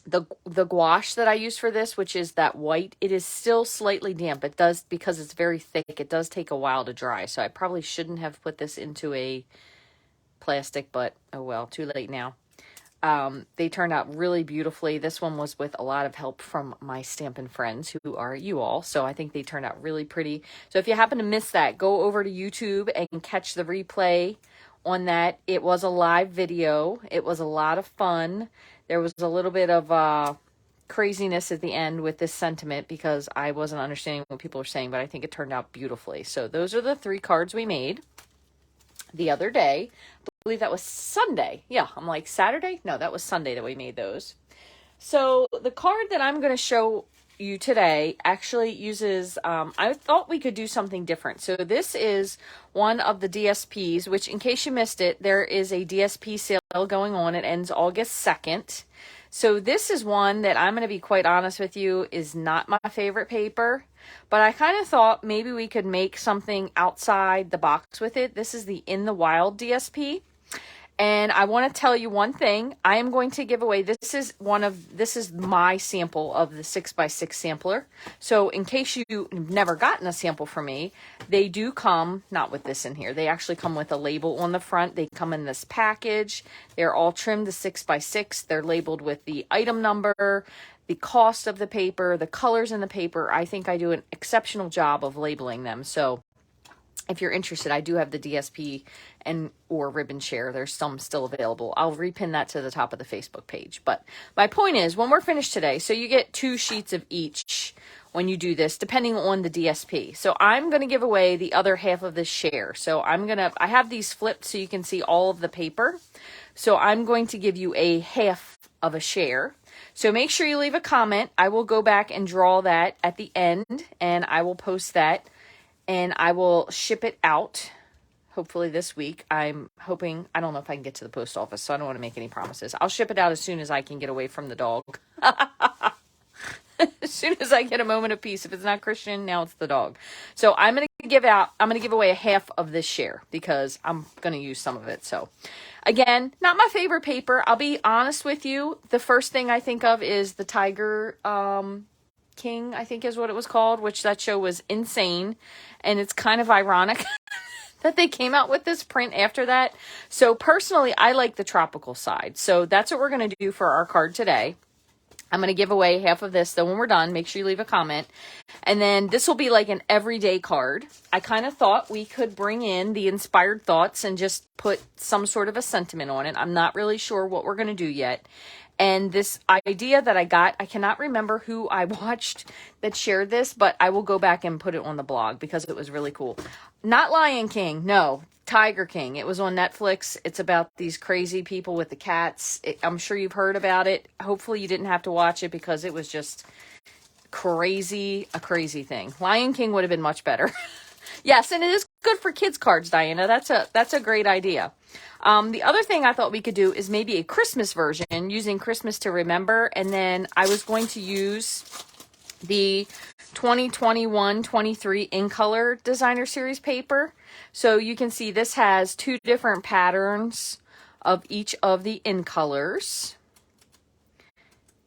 the gouache that I use for this, which is that white, it is still slightly damp. It does, because it's very thick, it does take a while to dry. So I probably shouldn't have put this into a plastic, but oh well, too late now. They turned out really beautifully. This one was with a lot of help from my Stampin' friends, who are you all. So I think they turned out really pretty. So if you happen to miss that, go over to YouTube and catch the replay on that. It was a live video. It was a lot of fun. There was a little bit of craziness at the end with this sentiment because I wasn't understanding what people were saying, but I think it turned out beautifully. So those are the 3 cards we made the other day. I believe that was Sunday. Yeah, I'm like, Saturday? No, that was Sunday that we made those. So the card that I'm going to show you today actually uses, I thought we could do something different. So this is one of the DSPs, which in case you missed it, there is a DSP sale going on. It ends August 2nd. So this is one that I'm going to be quite honest with you is not my favorite paper, but I kind of thought maybe we could make something outside the box with it. This is the In the Wild DSP. And I want to tell you one thing. I am going to give away, this is my sample of the 6x6 sampler. So in case you've never gotten a sample from me, they do come, not with this in here, they actually come with a label on the front. They come in this package. They're all trimmed to 6x6. They're labeled with the item number, the cost of the paper, the colors in the paper. I think I do an exceptional job of labeling them. So if you're interested, I do have the DSP or ribbon share. There's some still available. I'll repin that to the top of the Facebook page. But my point is, when we're finished today, so you get 2 sheets of each when you do this, depending on the DSP. So I'm going to give away the other half of this share. So I have these flipped so you can see all of the paper. So I'm going to give you a half of a share. So make sure you leave a comment. I will go back and draw that at the end, and I will post that. And I will ship it out, hopefully this week. I'm hoping, I don't know if I can get to the post office, so I don't want to make any promises. I'll ship it out as soon as I can get away from the dog. As soon as I get a moment of peace. If it's not Christian, now it's the dog. So I'm going to give away a half of this share because I'm going to use some of it. So again, not my favorite paper. I'll be honest with you. The first thing I think of is the Tiger, King, I think is what it was called, which that show was insane. And it's kind of ironic that they came out with this print after that. So personally, I like the tropical side. So that's what we're going to do for our card today. I'm going to give away half of this, though, when we're done. Make sure you leave a comment. And then this will be like an everyday card. I kind of thought we could bring in the inspired thoughts and just put some sort of a sentiment on it. I'm not really sure what we're going to do yet. And this idea that I got, I cannot remember who I watched that shared this, but I will go back and put it on the blog because it was really cool. Not Lion King, no, Tiger King. It was on Netflix. It's about these crazy people with the cats. I'm sure you've heard about it. Hopefully you didn't have to watch it because it was just a crazy thing. Lion King would have been much better. Yes, and it is good for kids cards, Diana. That's a great idea. The other thing I thought we could do is maybe a Christmas version using Christmas to Remember. And then I was going to use the 2021-23 in color designer series paper. So you can see this has 2 different patterns of each of the in colors.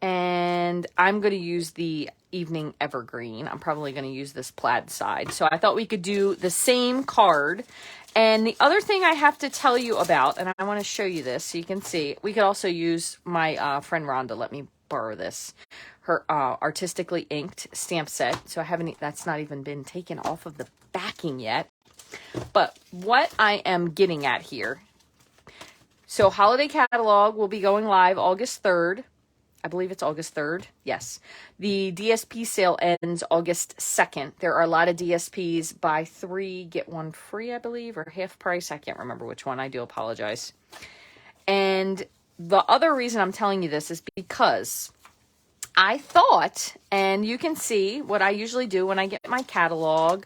And I'm going to use the Evening Evergreen. I'm probably going to use this plaid side. So I thought we could do the same card. And the other thing I have to tell you about, and I want to show you this so you can see, we could also use my friend Rhonda. Let me borrow this. Her artistically inked stamp set. So that's not even been taken off of the backing yet. But what I am getting at here. So Holiday Catalog will be going live August 3rd. I believe it's August 3rd. Yes. The DSP sale ends August 2nd. There are a lot of DSPs. Buy 3, get 1 free, I believe, or half price. I can't remember which one. I do apologize. And the other reason I'm telling you this is because I thought, and you can see what I usually do when I get my catalog,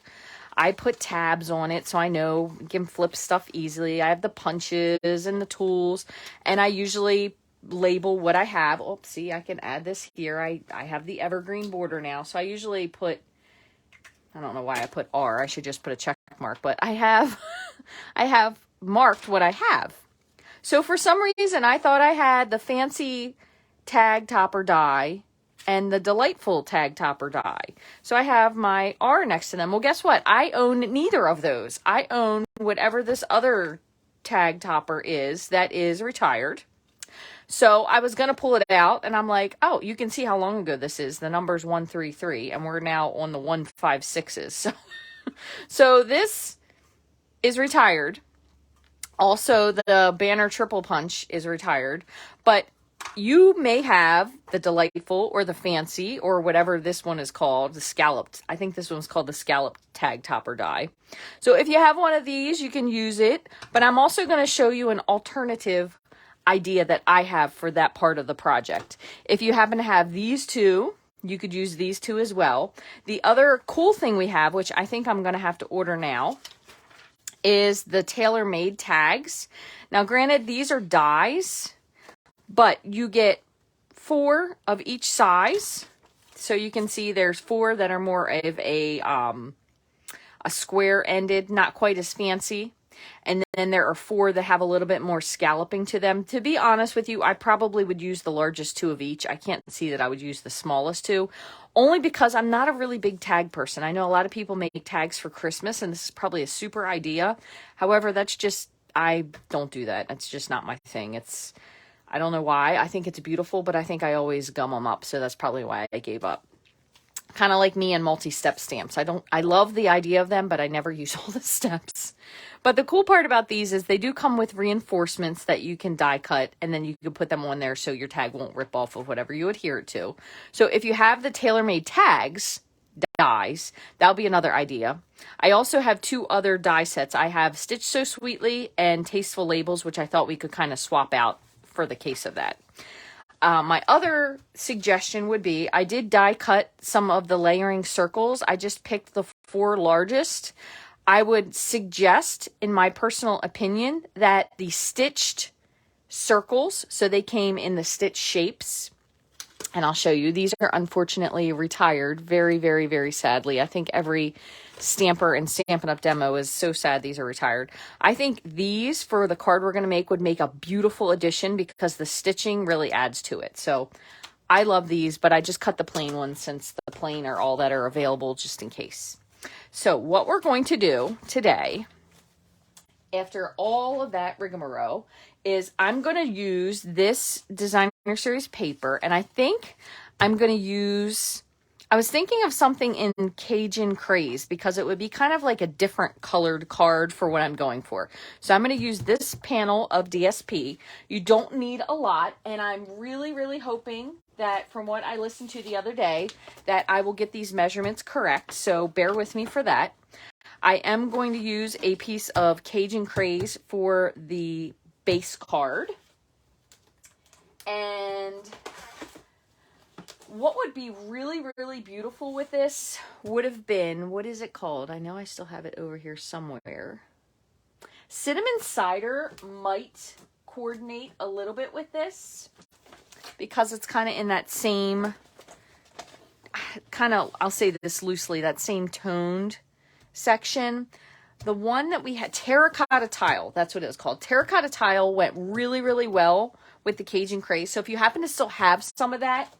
I put tabs on it so I know you can flip stuff easily. I have the punches and the tools, and I usually label what I have. Oh, see, I can add this here. I have the evergreen border now. So I usually put, I don't know why I put R. I should just put a check mark, but I have marked what I have. So for some reason, I thought I had the fancy tag topper die and the Delightful tag topper die. So I have my R next to them. Well, guess what? I own neither of those. I own whatever this other tag topper is that is retired. So I was going to pull it out, and I'm like, oh, you can see how long ago this is. The number's 133, and we're now on the 156s. So this is retired. Also, the Banner Triple Punch is retired, but you may have the Delightful or the Fancy or whatever this one is called, the Scalloped. I think this one's called the Scalloped tag topper die. So if you have one of these, you can use it, but I'm also going to show you an alternative idea that I have for that part of the project. If you happen to have these two, you could use these two as well. The other cool thing we have, which I think I'm going to have to order now, is the Tailor-Made Tags. Now, granted, these are dies, but you get 4 of each size. So you can see there's 4 that are more of a square-ended, not quite as fancy. And then there are 4 that have a little bit more scalloping to them. To be honest with you, I probably would use the largest 2 of each. I can't see that I would use the smallest 2, only because I'm not a really big tag person. I know a lot of people make tags for Christmas, and this is probably a super idea. However, that's just, I don't do that. It's just not my thing. I don't know why. I think it's beautiful, but I think I always gum them up, so that's probably why I gave up. Kind of like me and multi-step stamps. I love the idea of them, but I never use all the steps. But the cool part about these is they do come with reinforcements that you can die cut, and then you can put them on there so your tag won't rip off of whatever you adhere it to. So if you have the Tailor-Made Tags dies, that'll be another idea. I also have 2 other die sets. I have Stitch So Sweetly and Tasteful Labels, which I thought we could kind of swap out for the case of that. My other suggestion would be, I did die cut some of the layering circles. I just picked the 4 largest. I would suggest, in my personal opinion, that the stitched circles, so they came in the stitch shapes, and I'll show you. These are unfortunately retired, very, very, very sadly. I think every stamper and Stampin' Up! Demo is so sad these are retired. I think these, for the card we're going to make, would make a beautiful addition because the stitching really adds to it. So I love these, but I just cut the plain ones since the plain are all that are available just in case. So what we're going to do today, after all of that rigmarole, is I'm going to use this Designer Series paper, and I think I'm going to use, I was thinking of something in Cajun Craze because it would be kind of like a different colored card for what I'm going for. So I'm going to use this panel of DSP. You don't need a lot, and I'm really, really hoping that from what I listened to the other day, that I will get these measurements correct. So bear with me for that. I am going to use a piece of Cajun Craze for the base card. And what would be really, really beautiful with this would have been, what is it called? I know I still have it over here somewhere. Cinnamon Cider might coordinate a little bit with this because it's kind of in that same, kind of, I'll say this loosely, that same toned section. The one that we had, Terracotta Tile, that's what it was called. Terracotta Tile went really, really well with the Cajun Craze. So if you happen to still have some of that,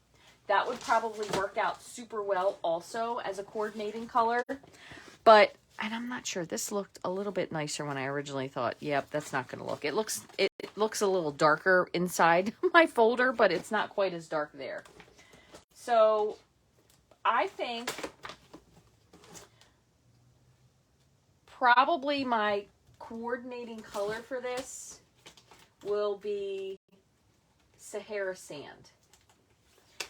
that would probably work out super well also as a coordinating color. But, and I'm not sure, this looked a little bit nicer when I originally thought, yep, that's not going to look. It looks a little darker inside my folder, but it's not quite as dark there. So I think probably my coordinating color for this will be Sahara Sand,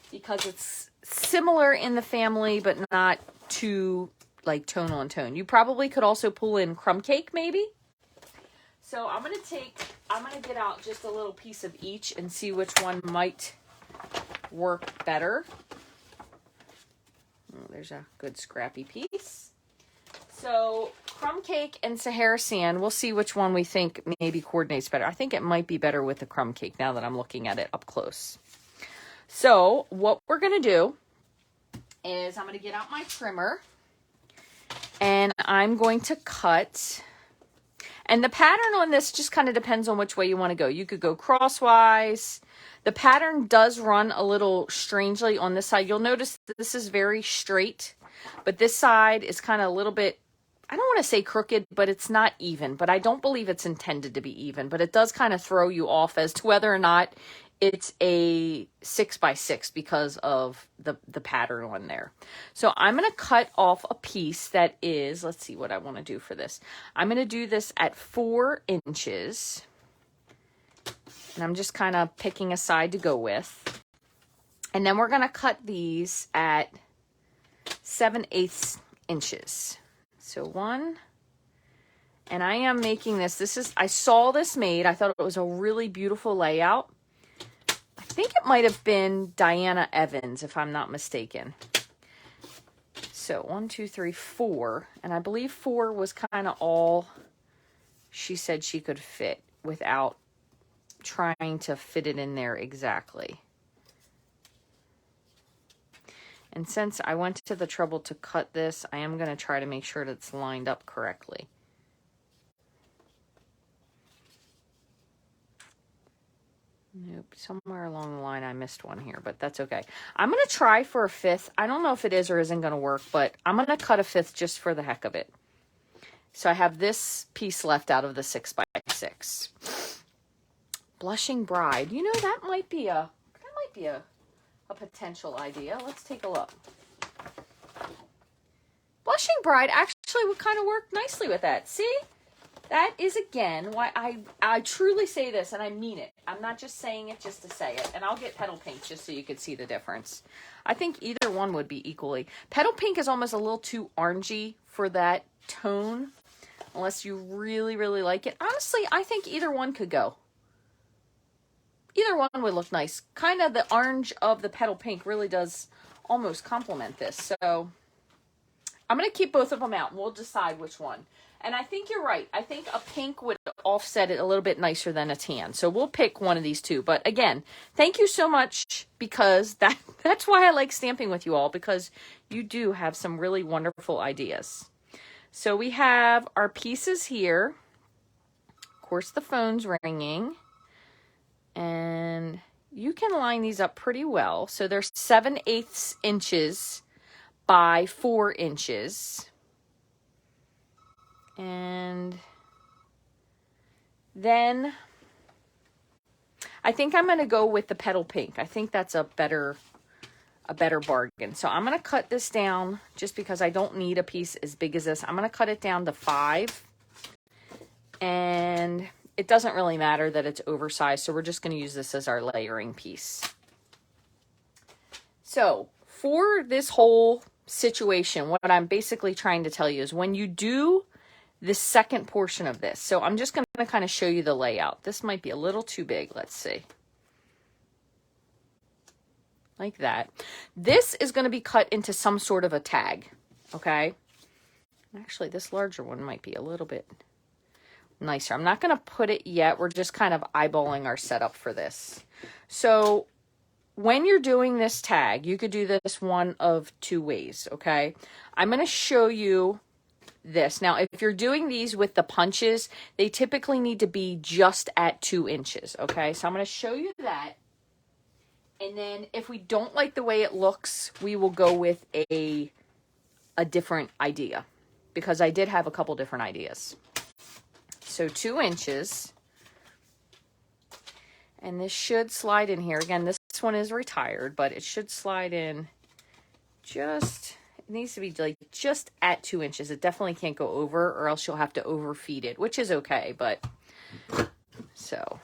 because it's similar in the family, but not too like tone on tone. You probably could also pull in Crumb Cake maybe. So I'm going to get out just a little piece of each and see which one might work better. Oh, there's a good scrappy piece. So Crumb Cake and Sahara Sand, we'll see which one we think maybe coordinates better. I think it might be better with the Crumb Cake now that I'm looking at it up close. So what we're going to do is I'm going to get out my trimmer and I'm going to cut. And the pattern on this just kind of depends on which way you want to go. You could go crosswise. The pattern does run a little strangely on this side. You'll notice that this is very straight, but this side is kind of a little bit, I don't want to say crooked, but it's not even. But I don't believe it's intended to be even, but it does kind of throw you off as to whether or not it's a 6x6 because of the pattern on there. So I'm going to cut off a piece that is, let's see what I want to do for this. I'm going to do this at 4 inches. And I'm just kind of picking a side to go with. And then we're going to cut these at 7/8 inches. So 1. And I am making this. I saw this made. I thought it was a really beautiful layout. I think it might have been Diana Evans, if I'm not mistaken. So 1, 2, 3, 4. And I believe 4 was kind of all she said she could fit without trying to fit it in there exactly. And since I went to the trouble to cut this, I am going to try to make sure that it's lined up correctly. Nope, somewhere along the line I missed one here, but that's okay. I'm going to try for a 5th. I don't know if it is or isn't going to work, but I'm going to cut a 5th just for the heck of it. So I have this piece left out of the 6x6. Blushing Bride. You know, that might be a potential idea. Let's take a look. Blushing Bride actually would kind of work nicely with that. See? That is, again, why I truly say this, and I mean it. I'm not just saying it just to say it. And I'll get Petal Pink just so you can see the difference. I think either one would be equally. Petal Pink is almost a little too orangey for that tone, unless you really, really like it. Honestly, I think either one could go. Either one would look nice. Kind of the orange of the Petal Pink really does almost complement this. So I'm going to keep both of them out, and we'll decide which one. And I think you're right. I think a pink would offset it a little bit nicer than a tan. So we'll pick one of these two. But again, thank you so much, because that's why I like stamping with you all, because you do have some really wonderful ideas. So we have our pieces here. Of course, the phone's ringing. And you can line these up pretty well. So they're 7/8 inches by 4 inches. And then I think I'm going to go with the Petal Pink. I think that's a better bargain. So I'm going to cut this down just because I don't need a piece as big as this. I'm going to cut it down to 5. And it doesn't really matter that it's oversized, so we're just going to use this as our layering piece. So for this whole situation, what I'm basically trying to tell you is when you do the second portion of this, so I'm just going to kind of show you the layout. This might be a little too big. Let's see. Like that. This is going to be cut into some sort of a tag, okay? Actually, this larger one might be a little bit nicer. I'm not going to put it yet. We're just kind of eyeballing our setup for this. So when you're doing this tag, you could do this one of 2 ways, okay? I'm going to show you this. Now, if you're doing these with the punches, they typically need to be just at 2 inches, okay? So I'm going to show you that. And then if we don't like the way it looks, we will go with a different idea, because I did have a couple different ideas. So 2 inches, and this should slide in here. Again, this one is retired, but it should slide in just, it needs to be like just at 2 inches. It definitely can't go over, or else you'll have to overfeed it, which is okay. But so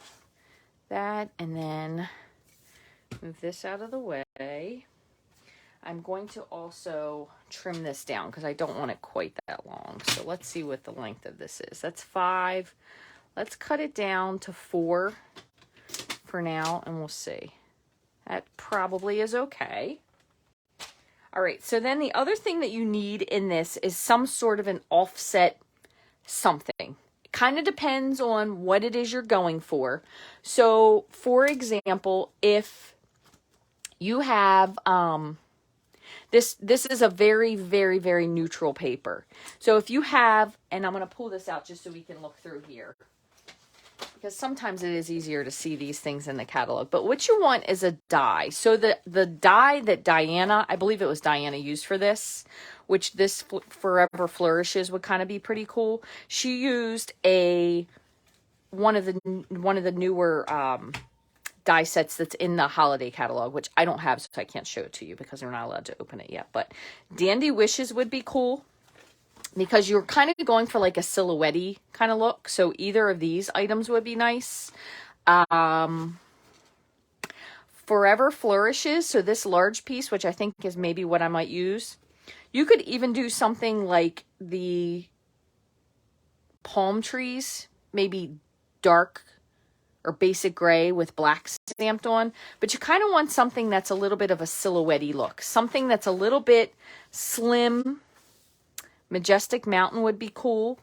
that, and then move this out of the way. I'm going to also trim this down because I don't want it quite that long. So let's see what the length of this is. That's 5. Let's cut it down to 4 for now, and we'll see. That probably is okay. All right, so then the other thing that you need in this is some sort of an offset something. It kind of depends on what it is you're going for. So, for example, if you have... This is a very, very, very neutral paper. So if you have, and I'm going to pull this out just so we can look through here, because sometimes it is easier to see these things in the catalog. But what you want is a die. So the die that Diana, I believe it was Diana, used for this, which this Forever Flourishes would kind of be pretty cool. She used one of the newer die sets that's in the holiday catalog, which I don't have, so I can't show it to you because we're not allowed to open it yet. But Dandy Wishes would be cool, because you're kind of going for like a silhouette-y kind of look. So either of these items would be nice. Forever Flourishes. So this large piece, which I think is maybe what I might use. You could even do something like the palm trees, maybe dark or basic gray with black stamped on. But you kind of want something that's a little bit of a silhouette-y look. Something that's a little bit slim. Majestic Mountain would be cool.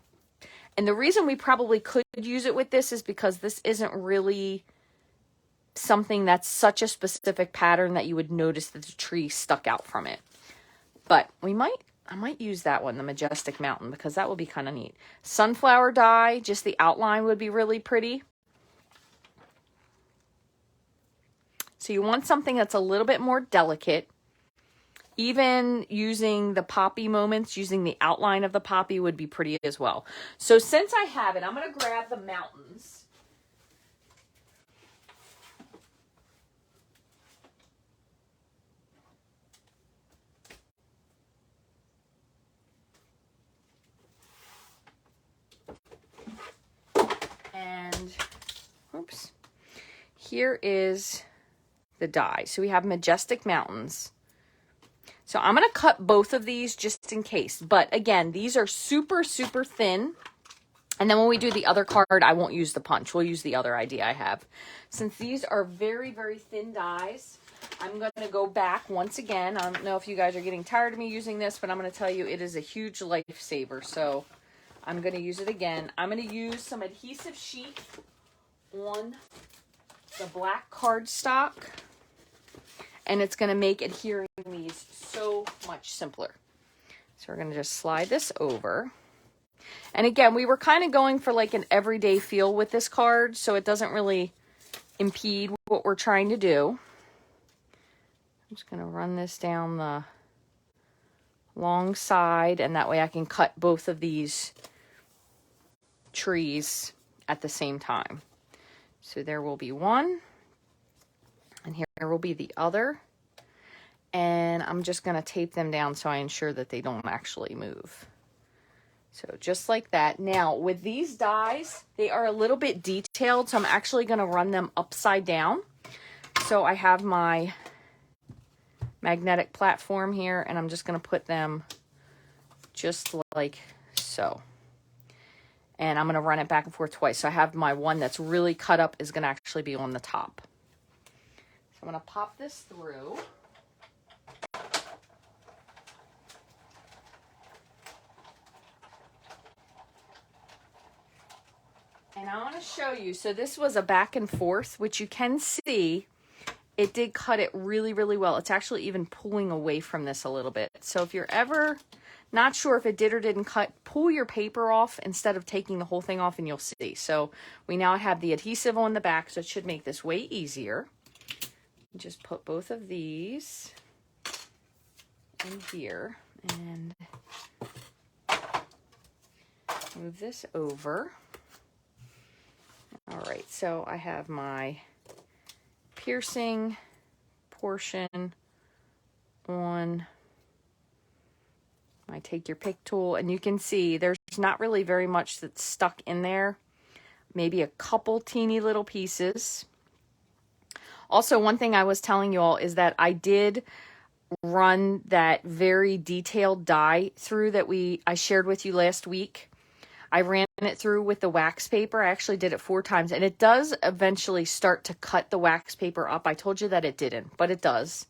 And the reason we probably could use it with this is because this isn't really something that's such a specific pattern that you would notice that the tree stuck out from it. But I might use that one, the Majestic Mountain, because that would be kind of neat. Sunflower die, just the outline would be really pretty. So you want something that's a little bit more delicate. Even using the poppy moments, using the outline of the poppy would be pretty as well. So since I have it, I'm going to grab the mountains. And, oops, here is the die. So we have Majestic Mountains. So I'm going to cut both of these just in case. But again, these are super, super thin. And then when we do the other card, I won't use the punch. We'll use the other idea I have. Since these are very, very thin dies, I'm going to go back once again. I don't know if you guys are getting tired of me using this, but I'm going to tell you it is a huge lifesaver. So I'm going to use it again. I'm going to use some adhesive sheet on the black cardstock. And it's going to make adhering these so much simpler. So we're going to just slide this over. And again, we were kind of going for like an everyday feel with this card, so it doesn't really impede what we're trying to do. I'm just going to run this down the long side, and that way I can cut both of these trees at the same time. So there will be one. And here will be the other. And I'm just going to tape them down so I ensure that they don't actually move. So just like that. Now, with these dies, they are a little bit detailed, so I'm actually going to run them upside down. So I have my magnetic platform here, and I'm just going to put them just like so. And I'm going to run it back and forth twice. So I have my one that's really cut up is going to actually be on the top. I'm going to pop this through. And I want to show you. So this was a back and forth, which you can see it did cut it really, really well. It's actually even pulling away from this a little bit. So if you're ever not sure if it did or didn't cut, pull your paper off instead of taking the whole thing off and you'll see. So we now have the adhesive on the back, so it should make this way easier. Just put both of these in here and move this over. All right, so I have my piercing portion on my take your pick tool, and you can see there's not really very much that's stuck in there. Maybe a couple teeny little pieces. Also, one thing I was telling you all is that I did run that very detailed die through that I shared with you last week. I ran it through with the wax paper. I actually did it 4 times, and it does eventually start to cut the wax paper up. I told you that it didn't, but it does.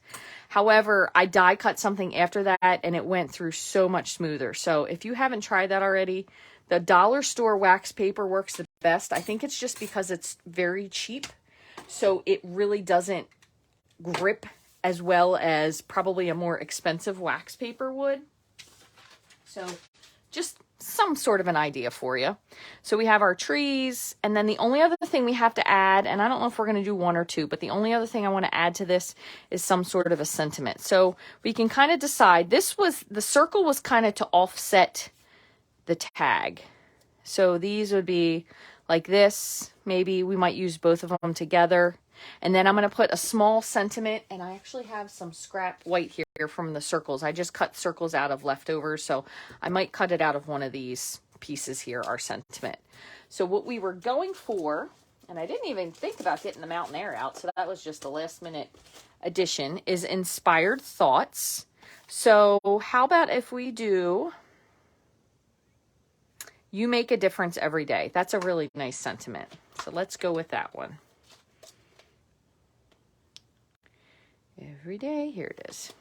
However, I die cut something after that, and it went through so much smoother. So if you haven't tried that already, the dollar store wax paper works the best. I think it's just because it's very cheap. So it really doesn't grip as well as probably a more expensive wax paper would. So just some sort of an idea for you. So we have our trees, and then the only other thing we have to add, and I don't know if we're going to do one or two, but the only other thing I want to add to this is some sort of a sentiment. So we can kind of decide, the circle was kind of to offset the tag. So these would be like this. Maybe we might use both of them together. And then I'm going to put a small sentiment, and I actually have some scrap white here from the circles. I just cut circles out of leftovers, so I might cut it out of one of these pieces here, our sentiment. So what we were going for, and I didn't even think about getting the mountain air out, so that was just a last minute addition, is inspired thoughts. So how about if we do, you make a difference every day. That's a really nice sentiment. So let's go with that one. Every day, here it is.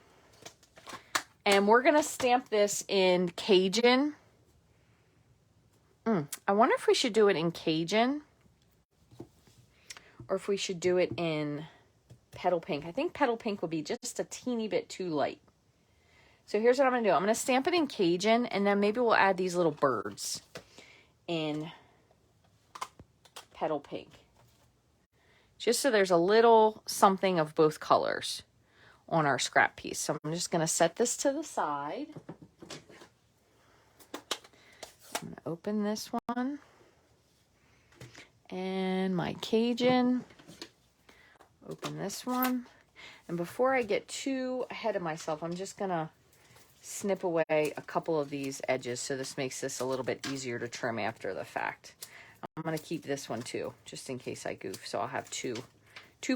And we're going to stamp this in Cajun. I wonder if we should do it in Cajun or if we should do it in Petal Pink. I think Petal Pink would be just a teeny bit too light. So here's what I'm going to do. I'm going to stamp it in Cajun, and then maybe we'll add these little birds in Petal Pink. Just so there's a little something of both colors on our scrap piece. So I'm just going to set this to the side. I'm going to open this one. And my Cajun. Open this one. And before I get too ahead of myself, I'm just going to snip away a couple of these edges so this makes this a little bit easier to trim after the fact. I'm going to keep this one too, just in case I goof. So I'll have two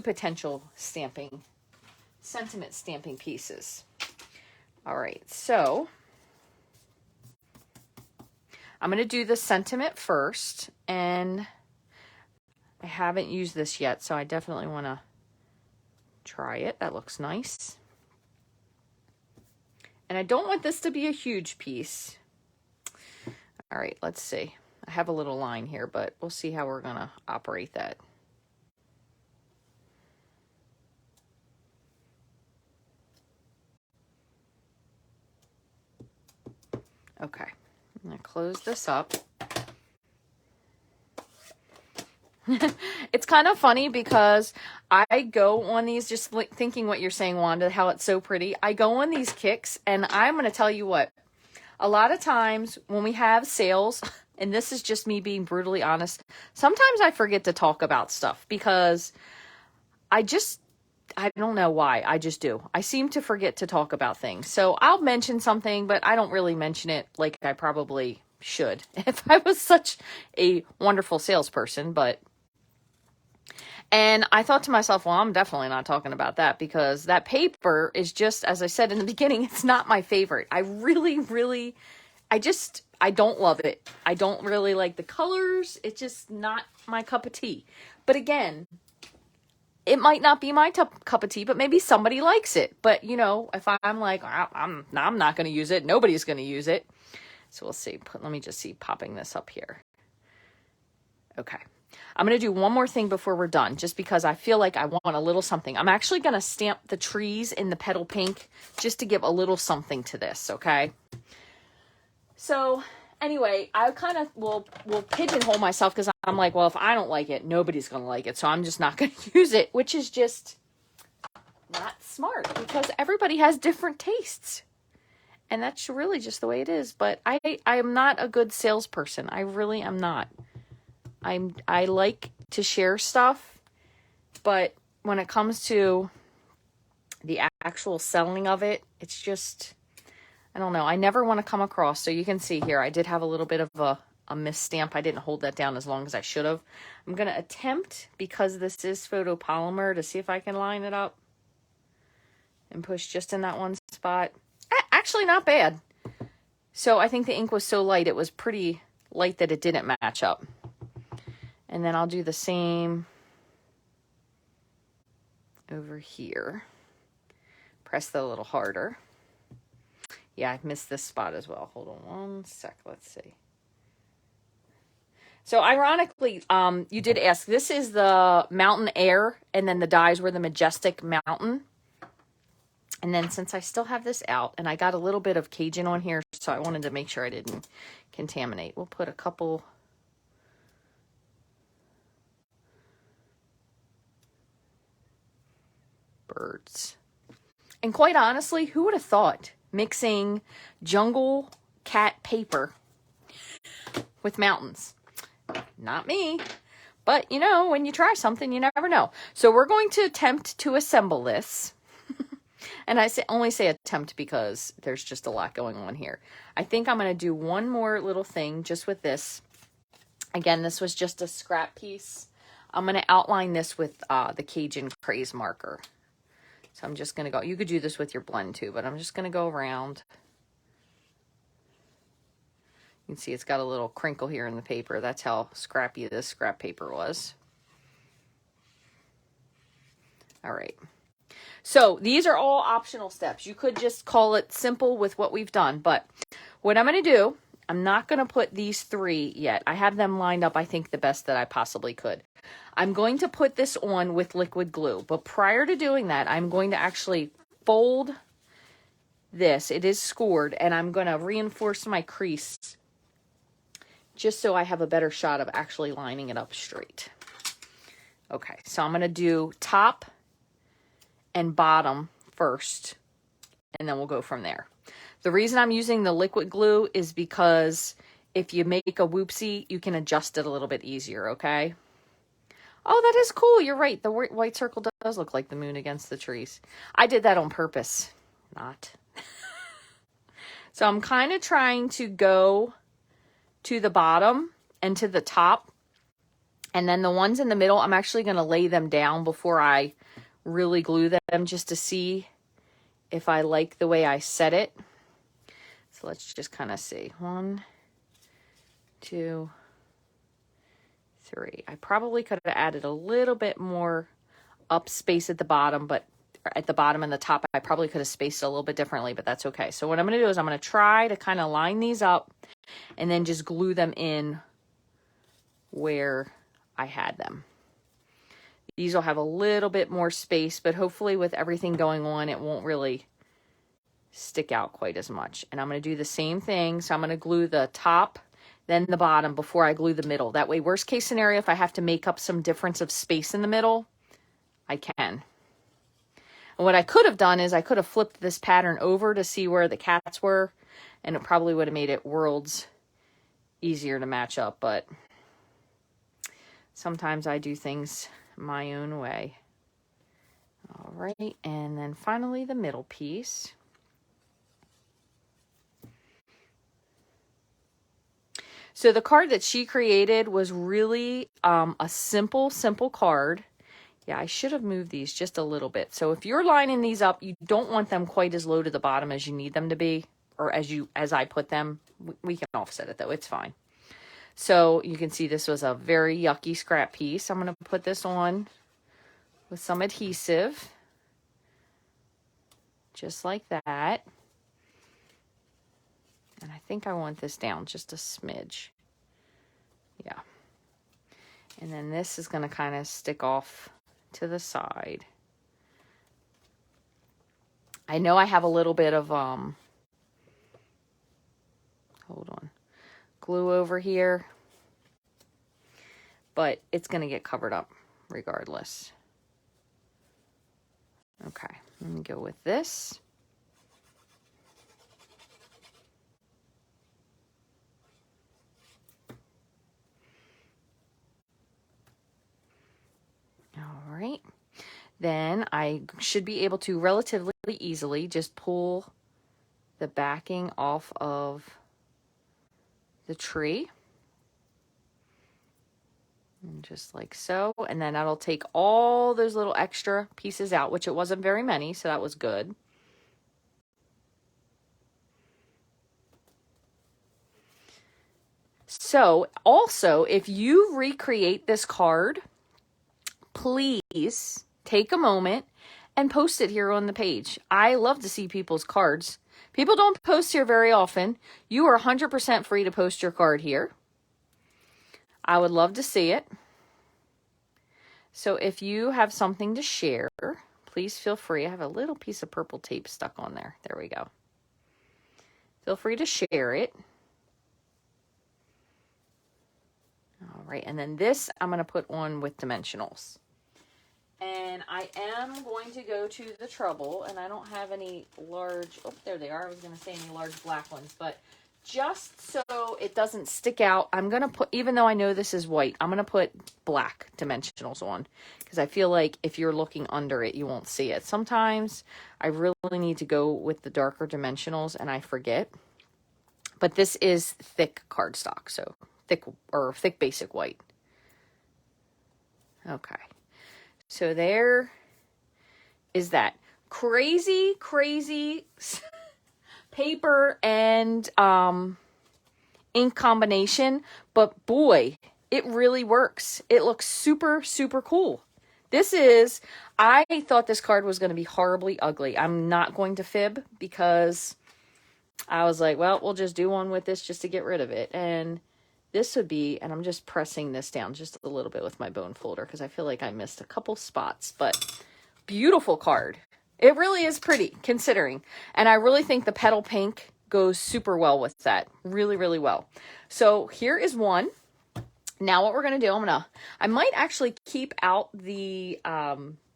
potential sentiment stamping pieces. All right, so I'm going to do the sentiment first, and I haven't used this yet, so I definitely want to try it. That looks nice. And I don't want this to be a huge piece. All right, let's see. I have a little line here, but we'll see how we're going to operate that. Okay, I'm going to close this up. It's kind of funny because I go on these, just thinking what you're saying, Wanda, how it's so pretty. I go on these kicks, and I'm going to tell you what, a lot of times when we have sales, and this is just me being brutally honest, sometimes I forget to talk about stuff because I don't know why, I just do. I seem to forget to talk about things. So I'll mention something, but I don't really mention it like I probably should if I was such a wonderful salesperson, and I thought to myself, well, I'm definitely not talking about that because that paper is just, as I said in the beginning, it's not my favorite. I really, I don't love it. I don't really like the colors. It's just not my cup of tea. But again, it might not be my cup of tea, but maybe somebody likes it. But, you know, if I'm like, I'm not going to use it, nobody's going to use it. So we'll see. Let me just see, popping this up here. Okay. I'm going to do one more thing before we're done, just because I feel like I want a little something. I'm actually going to stamp the trees in the Petal Pink just to give a little something to this, okay? So anyway, I kind of will pigeonhole myself because I'm like, well, if I don't like it, nobody's going to like it. So I'm just not going to use it, which is just not smart because everybody has different tastes. And that's really just the way it is. But I am not a good salesperson. I really am not. I like to share stuff, but when it comes to the actual selling of it, it's just, I don't know. I never want to come across. So you can see here, I did have a little bit of a misstamp. I didn't hold that down as long as I should have. I'm going to attempt, because this is photopolymer, to see if I can line it up and push just in that one spot. Actually, not bad. So I think the ink was so light, it was pretty light that it didn't match up. And then I'll do the same over here. Press that a little harder. Yeah, I missed this spot as well. Hold on one sec. Let's see. So ironically, you did ask, this is the Mountain Air, and then the dies were the Majestic Mountain. And then since I still have this out, and I got a little bit of Cajun on here, so I wanted to make sure I didn't contaminate. We'll put a couple birds. And quite honestly, who would have thought mixing jungle cat paper with mountains? Not me. But, you know, when you try something, you never know. So we're going to attempt to assemble this. And I only say attempt because there's just a lot going on here. I think I'm going to do one more little thing just with this. Again, this was just a scrap piece. I'm going to outline this with the Cajun Craze marker. So I'm just going to go, you could do this with your blend too, but I'm just going to go around. You can see it's got a little crinkle here in the paper. That's how scrappy this scrap paper was. All right. So these are all optional steps. You could just call it simple with what we've done. But what I'm going to do, I'm not going to put these 3 yet. I have them lined up, I think, the best that I possibly could. I'm going to put this on with liquid glue. But prior to doing that, I'm going to actually fold this. It is scored. And I'm going to reinforce my crease just so I have a better shot of actually lining it up straight. Okay, so I'm going to do top and bottom first, and then we'll go from there. The reason I'm using the liquid glue is because if you make a whoopsie, you can adjust it a little bit easier, okay? Oh, that is cool. You're right. The white circle does look like the moon against the trees. I did that on purpose. Not. So I'm kind of trying to go to the bottom and to the top. And then the ones in the middle, I'm actually going to lay them down before I really glue them just to see if I like the way I set it. So let's just kind of see. 1, 2, 3. I probably could have added a little bit more up space at the bottom, but at the bottom and the top, I probably could have spaced it a little bit differently, but that's okay. So what I'm going to do is I'm going to try to kind of line these up and then just glue them in where I had them. These will have a little bit more space, but hopefully with everything going on, it won't really stick out quite as much. And I'm going to do the same thing. So I'm going to glue the top, then the bottom before I glue the middle. That way, worst case scenario, if I have to make up some difference of space in the middle, I can. And what I could have done is I could have flipped this pattern over to see where the cats were, and it probably would have made it worlds easier to match up, but sometimes I do things my own way. All right, and then finally the middle piece. So the card that she created was really a simple card. Yeah, I should have moved these just a little bit. So if you're lining these up, you don't want them quite as low to the bottom as you need them to be, or as I put them. We can offset it though, it's fine. So you can see this was a very yucky scrap piece. I'm going to put this on with some adhesive, just like that. And I think I want this down just a smidge. Yeah. And then this is going to kind of stick off to the side. I know I have a little bit of, hold on, glue over here, but it's going to get covered up regardless. Okay, let me go with this. All right, then I should be able to relatively easily just pull the backing off of the tree. And just like so, and then that'll take all those little extra pieces out, which it wasn't very many, so that was good. So also, if you recreate this card, please take a moment and post it here on the page. I love to see people's cards. People don't post here very often. You are 100% free to post your card here. I would love to see it. So if you have something to share, please feel free. I have a little piece of purple tape stuck on there. There we go. Feel free to share it. All right, and then this I'm going to put on with dimensionals. And I am going to go to the trouble, and I don't have any large, oh, there they are. I was going to say any large black ones, but just so it doesn't stick out, I'm going to put, even though I know this is white, I'm going to put black dimensionals on, because I feel like if you're looking under it, you won't see it. Sometimes I really need to go with the darker dimensionals, and I forget. But this is thick cardstock, so thick basic white. Okay. So there is that crazy paper and ink combination, but boy, it really works. It looks super cool. This is, I thought this card was going to be horribly ugly. I'm not going to fib, because I was like, well, we'll just do one with this just to get rid of it. And this would be, and I'm just pressing this down just a little bit with my bone folder because I feel like I missed a couple spots, but beautiful card. It really is pretty, considering. And I really think the petal pink goes super well with that. Really well. So here is one. Now what we're going to do, I might actually keep out the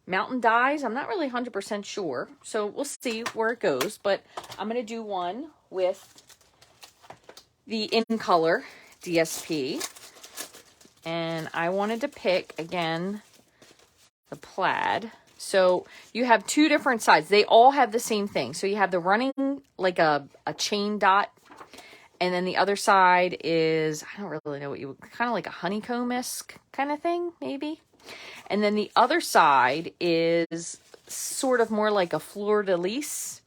mountain dies. I'm not really 100% sure. So we'll see where it goes, but I'm going to do one with the In Color DSP, and I wanted to pick, again, the plaid. So you have two different sides. They all have the same thing. So you have the running, like a chain dot, and then the other side is, I don't really know what you would, kind of like a honeycomb-esque kind of thing, maybe. And then the other side is sort of more like a fleur-de-lis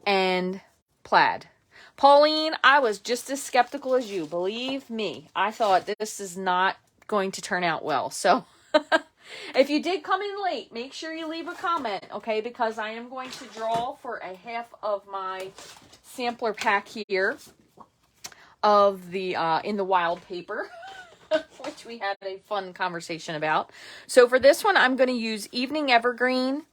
and plaid. Pauline, I was just as skeptical as you. Believe me, I thought this is not going to turn out well. So if you did come in late, make sure you leave a comment, okay? Because I am going to draw for a half of my sampler pack here of the in the wild paper, which we had a fun conversation about. So for this one, I'm going to use Evening Evergreen,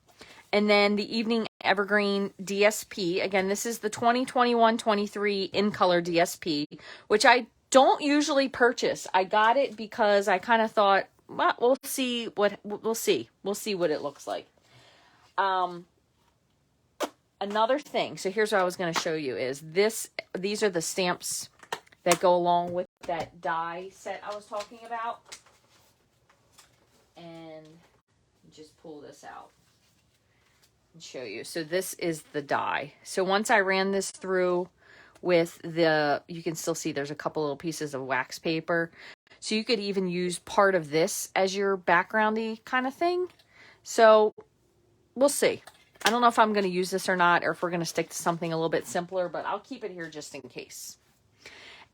and then the Evening Evergreen DSP. Again, this is the 2021-23 In Color DSP, which I don't usually purchase. I got it because I kind of thought, well, we'll see what it looks like. Another thing, so here's what I was going to show you is these are the stamps that go along with that die set I was talking about. And just pull this out and show you. So this is the die. So once I ran this through with you can still see there's a couple little pieces of wax paper. So you could even use part of this as your backgroundy kind of thing. So we'll see. I don't know if I'm going to use this or not, or if we're going to stick to something a little bit simpler, but I'll keep it here just in case.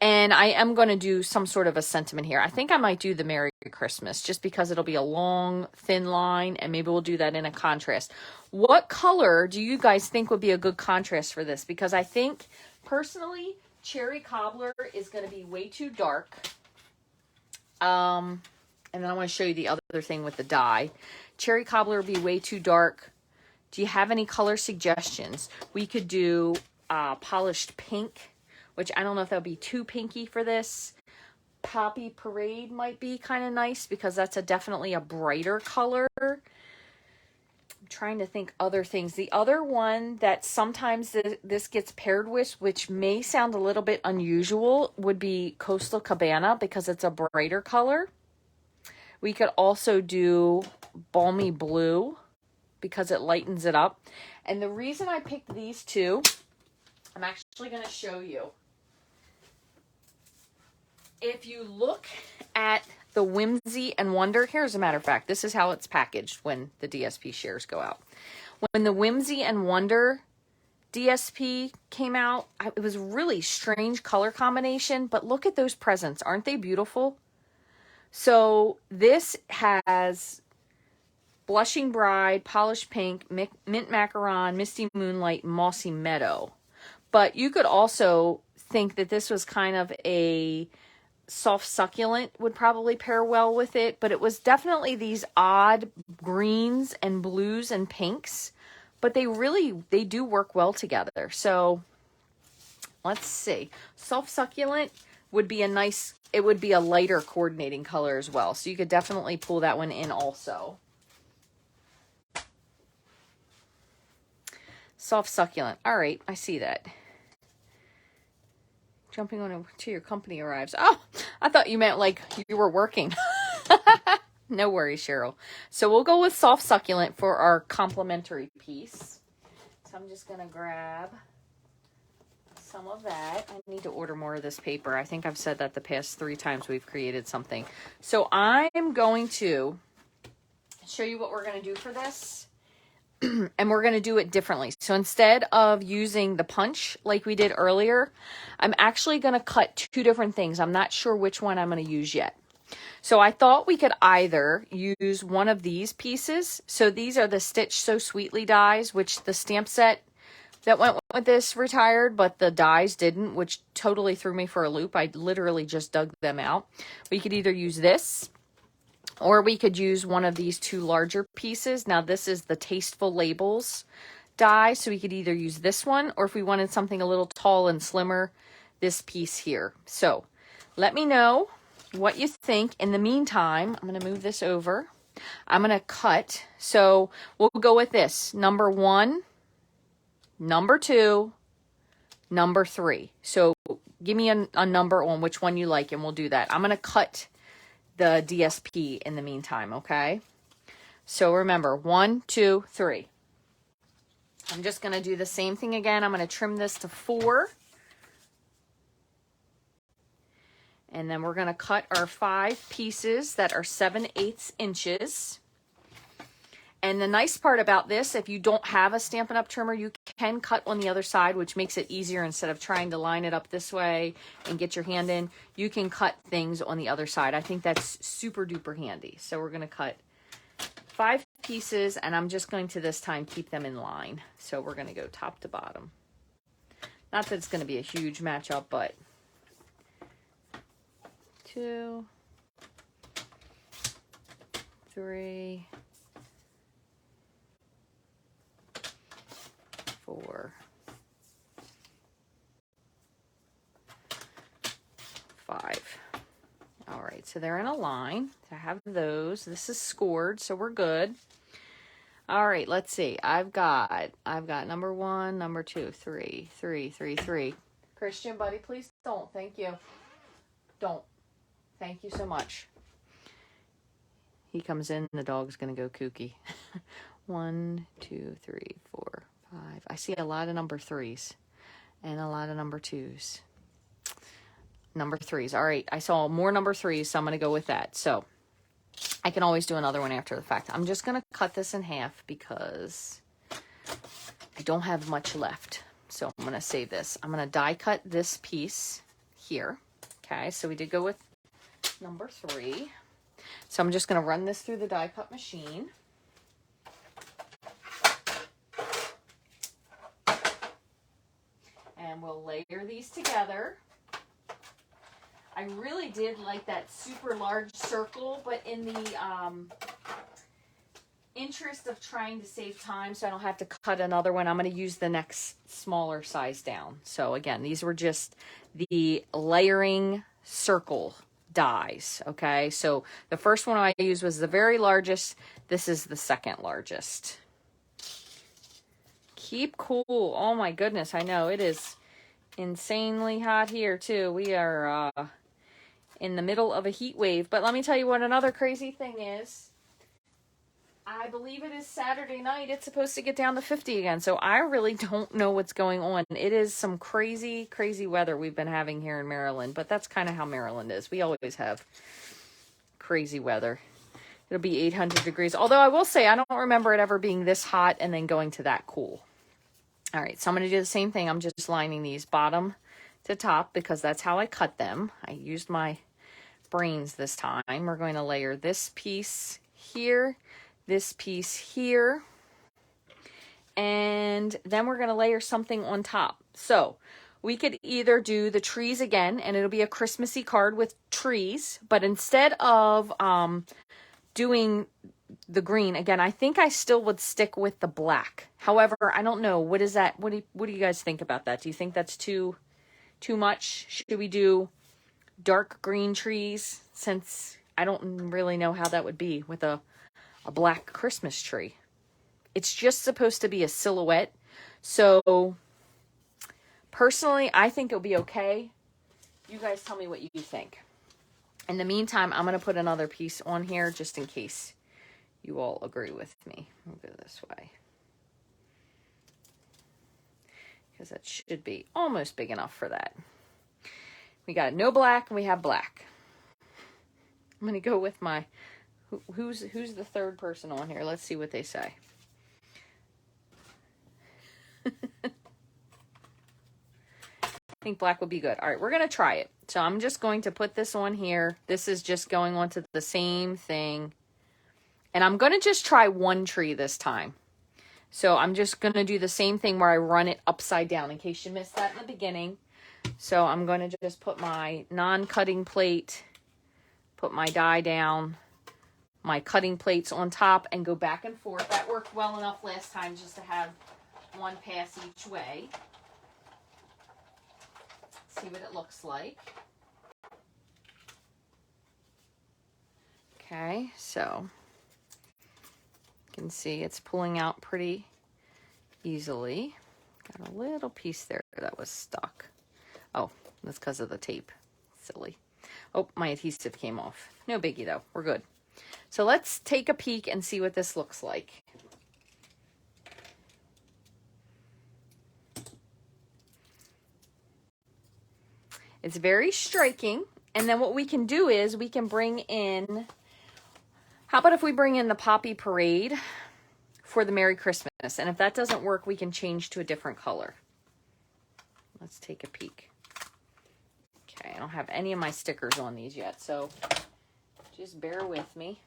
And I am going to do some sort of a sentiment here. I think I might do the Merry Christmas, just because it'll be a long, thin line, and maybe we'll do that in a contrast. What color do you guys think would be a good contrast for this? Because I think, personally, Cherry Cobbler is going to be way too dark. And then I want to show you the other thing with the die. Cherry Cobbler would be way too dark. Do you have any color suggestions? We could do Polished Pink, which I don't know if that would be too pinky for this. Poppy Parade might be kind of nice because that's definitely a brighter color. I'm trying to think other things. The other one that sometimes this gets paired with, which may sound a little bit unusual, would be Coastal Cabana because it's a brighter color. We could also do Balmy Blue because it lightens it up. And the reason I picked these two, I'm actually going to show you. If you look at the Whimsy and Wonder, here's a matter of fact, this is how it's packaged when the DSP shares go out. When the Whimsy and Wonder DSP came out, it was a really strange color combination, but look at those presents. Aren't they beautiful? So this has Blushing Bride, Polished Pink, Mint Macaron, Misty Moonlight, Mossy Meadow. But you could also think that this was kind of a soft succulent would probably pair well with it, but it was definitely these odd greens and blues and pinks, but they do work well together. So let's see. Soft succulent would be it would be a lighter coordinating color as well. So you could definitely pull that one in also. Soft succulent. All right, I see that. Jumping on to your company arrives. Oh, I thought you meant like you were working. No worries, Cheryl. So we'll go with soft succulent for our complimentary piece. So I'm just going to grab some of that. I need to order more of this paper. I think I've said that the past 3 times we've created something. So I'm going to show you what we're going to do for this. And we're going to do it differently. So instead of using the punch like we did earlier, I'm actually going to cut 2 different things. I'm not sure which one I'm going to use yet. So I thought we could either use one of these pieces. So these are the Stitch So Sweetly dies, which the stamp set that went with this retired, but the dies didn't, which totally threw me for a loop. I literally just dug them out. We could either use this, or we could use one of these 2 larger pieces. Now this is the Tasteful Labels die, so we could either use this one, or if we wanted something a little tall and slimmer, this piece here. So let me know what you think. In the meantime, I'm going to move this over. I'm going to cut. So we'll go with this. Number 1, number 2, number 3. So give me a number on which one you like, and we'll do that. I'm going to cut the DSP in the meantime, okay? So remember, 1, 2, 3. I'm just going to do the same thing again. I'm going to trim this to 4. And then we're going to cut our 5 pieces that are 7/8 inches. And the nice part about this, if you don't have a Stampin' Up! Trimmer, you can cut on the other side, which makes it easier. Instead of trying to line it up this way and get your hand in, you can cut things on the other side. I think that's super duper handy. So we're going to cut 5 pieces, and I'm just going to this time keep them in line. So we're going to go top to bottom. Not that it's going to be a huge matchup, but 2, 3, 4, 5. All right, so they're in a line. I have those. This is scored, so we're good. All right, let's see. I've got number 1, number 2, 3, 3, 3, 3. Christian, buddy, please don't. Thank you. Don't. Thank you so much. He comes in, the dog's gonna go kooky. 1, 2, 3, 4, 5. I see a lot of number 3s and a lot of number 2s. Number 3s. All right, I saw more number 3s, so I'm going to go with that. So I can always do another one after the fact. I'm just going to cut this in half because I don't have much left. So I'm going to save this. I'm going to die cut this piece here. Okay, so we did go with number 3. So I'm just going to run this through the die cut machine. And we'll layer these together. I really did like that super large circle, but in the interest of trying to save time so I don't have to cut another one, I'm going to use the next smaller size down. So again, these were just the layering circle dies, okay? So the first one I used was the very largest. This is the second largest. Keep cool. Oh my goodness, I know it is insanely hot here too. We are in the middle of a heat wave. But let me tell you what another crazy thing is. I believe it is Saturday night. It's supposed to get down to 50 again. So I really don't know what's going on. It is some crazy, crazy weather we've been having here in Maryland. But that's kind of how Maryland is. We always have crazy weather. It'll be 800 degrees. Although I will say, I don't remember it ever being this hot and then going to that cool. All right, so I'm going to do the same thing. I'm just lining these bottom to top because that's how I cut them. I used my brains this time. We're going to layer this piece here, this piece here, and then we're going to layer something on top. So we could either do the trees again, and it'll be a Christmassy card with trees, but instead of doing the green, again, I think I still would stick with the black. However, I don't know. What is that? What do you guys think about that? Do you think that's too much? Should we do dark green trees, since I don't really know how that would be with a black Christmas tree? It's just supposed to be a silhouette. So personally, I think it'll be okay. You guys tell me what you think. In the meantime, I'm going to put another piece on here just in case you all agree with me. I'll go this way, because that should be almost big enough for that. We got no black and we have black. I'm going to go with my, who's the third person on here? Let's see what they say. I think black would be good. All right, we're going to try it. So I'm just going to put this on here. This is just going on to the same thing. And I'm going to just try one tree this time. So I'm just going to do the same thing where I run it upside down, in case you missed that in the beginning. So I'm going to just put my non-cutting plate, put my die down, my cutting plates on top, and go back and forth. That worked well enough last time just to have one pass each way. See what it looks like. Okay, so you can see it's pulling out pretty easily. Got a little piece there that was stuck. Oh, that's because of the tape. Silly. Oh, my adhesive came off. No biggie though. We're good. So let's take a peek and see what this looks like. It's very striking. And then what we can do is we can bring in, how about if we bring in the Poppy Parade for the Merry Christmas? And if that doesn't work, we can change to a different color. Let's take a peek. Okay, I don't have any of my stickers on these yet, so just bear with me.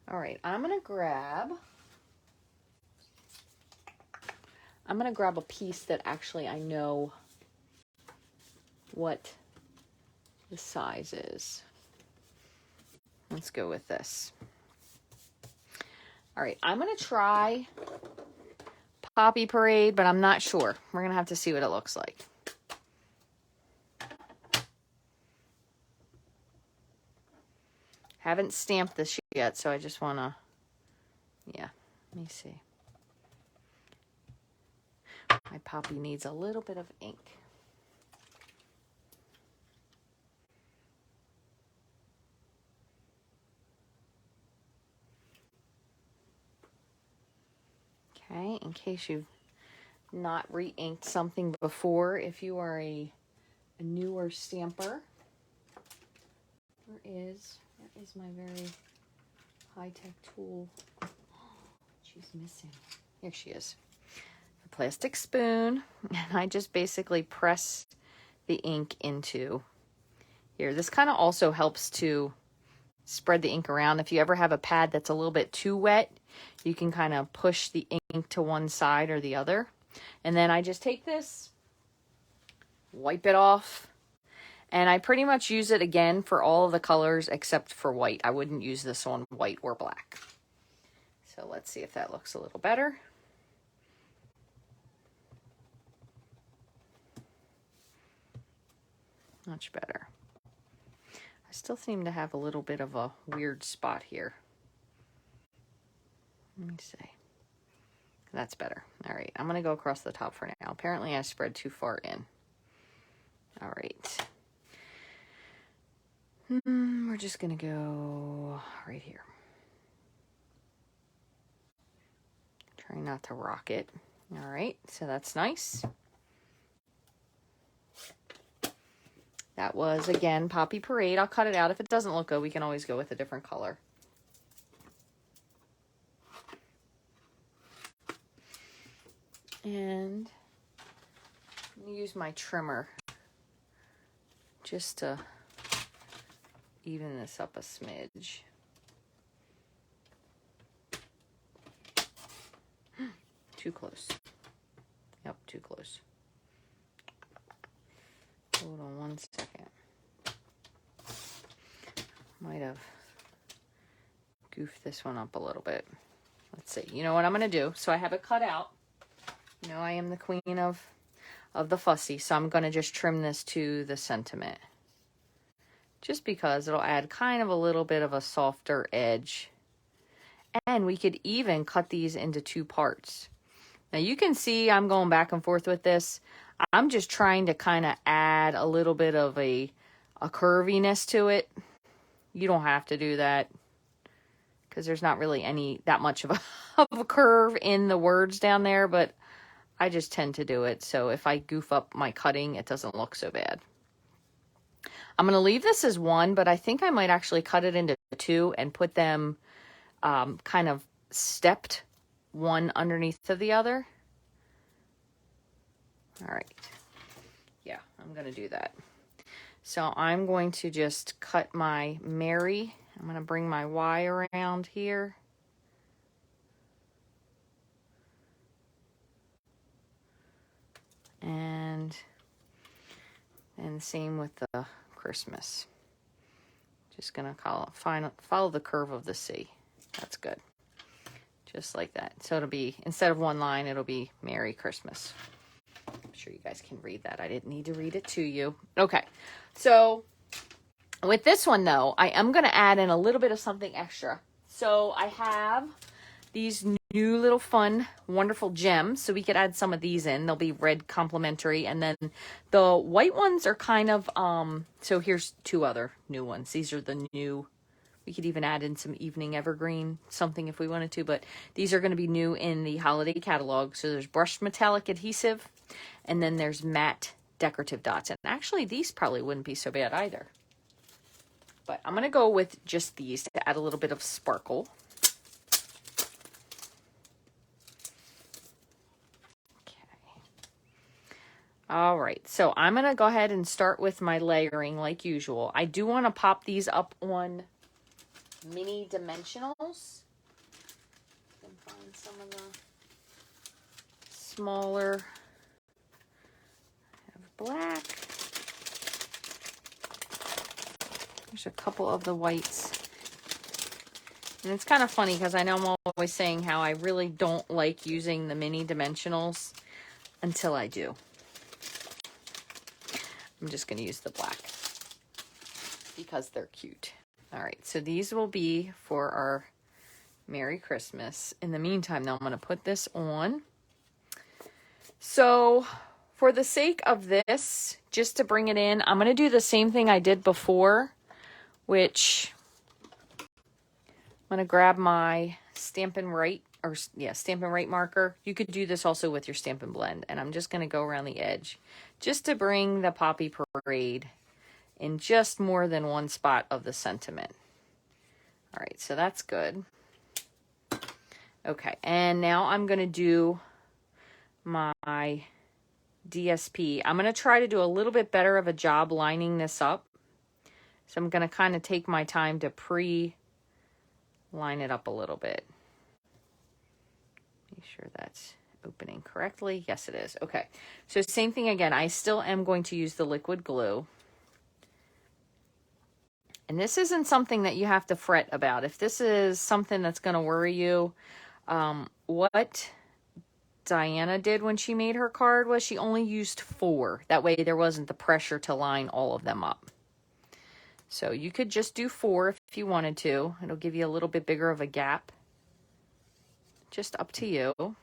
All right, I'm gonna grab a piece that actually I know what the size is. Let's go with this. All right, I'm gonna try Poppy Parade, but I'm not sure. We're gonna have to see what it looks like. Haven't stamped this yet, so I just wanna, yeah, let me see. My Poppy needs a little bit of ink. Okay, in case you've not re-inked something before, if you are a newer stamper, where is my very high-tech tool? She's missing. Here she is. A plastic spoon, and I just basically press the ink into here. This kind of also helps to spread the ink around. If you ever have a pad that's a little bit too wet, you can kind of push the ink to one side or the other. And then I just take this, wipe it off, and I pretty much use it again for all of the colors except for white. I wouldn't use this on white or black. So let's see if that looks a little better. Much better. I still seem to have a little bit of a weird spot here. Let me see. That's better. All right, I'm going to go across the top for now. Apparently I spread too far in. All right. We're just going to go right here. Try not to rock it. All right, so that's nice. That was, again, Poppy Parade. I'll cut it out. If it doesn't look good, we can always go with a different color. And I'm going to use my trimmer just to even this up a smidge. Too close. Yep, too close. Hold on one second. Might have goofed this one up a little bit. Let's see. You know what I'm going to do? So I have it cut out. You know, I am the queen of the fussy, so I'm going to just trim this to the sentiment. Just because it'll add kind of a little bit of a softer edge. And we could even cut these into 2 parts. Now you can see I'm going back and forth with this. I'm just trying to kind of add a little bit of a curviness to it. You don't have to do that because there's not really that much of a curve in the words down there, but I just tend to do it. So if I goof up my cutting, it doesn't look so bad. I'm going to leave this as 1, but I think I might actually cut it into 2 and put them kind of stepped, one underneath of the other. All right. Yeah, I'm going to do that. So I'm going to just cut my Mary. I'm going to bring my Y around here. And same with the Christmas. Just going to follow the curve of the C. That's good. Just like that. So it'll be, instead of 1 line, it'll be Merry Christmas. I'm sure you guys can read that. I didn't need to read it to you. Okay. So with this one though, I am going to add in a little bit of something extra. So I have these new little fun, wonderful gems. So we could add some of these in. They'll be red complementary. And then the white ones are kind of, so here's 2 other new ones. These are the new. We could even add in some evening evergreen, something if we wanted to, but these are going to be new in the holiday catalog. So there's brushed metallic adhesive, and then there's matte decorative dots. And actually, these probably wouldn't be so bad either. But I'm going to go with just these to add a little bit of sparkle. Okay. All right, so I'm going to go ahead and start with my layering like usual. I do want to pop these up on mini dimensionals. You can find some of the smaller. I have black. There's a couple of the whites. And it's kind of funny because I know I'm always saying how I really don't like using the mini dimensionals until I do. I'm just going to use the black because they're cute. All right, so these will be for our Merry Christmas. In the meantime, now I'm going to put this on. So for the sake of this, just to bring it in, I'm going to do the same thing I did before, which I'm going to grab my Stampin' Right, Stampin' Right marker. You could do this also with your Stampin' Blend, and I'm just going to go around the edge just to bring the Poppy Parade in just more than one spot of the sentiment. All right, so that's good. Okay, and now I'm going to do my DSP. I'm going to try to do a little bit better of a job lining this up. So I'm going to kind of take my time to line it up a little bit. Make sure that's opening correctly. Yes, it is. Okay, so same thing again. I still am going to use the liquid glue. And this isn't something that you have to fret about. If this is something that's going to worry you, what Diana did when she made her card was she only used 4. That way there wasn't the pressure to line all of them up. So you could just do 4 if you wanted to. It'll give you a little bit bigger of a gap. Just up to you. Looks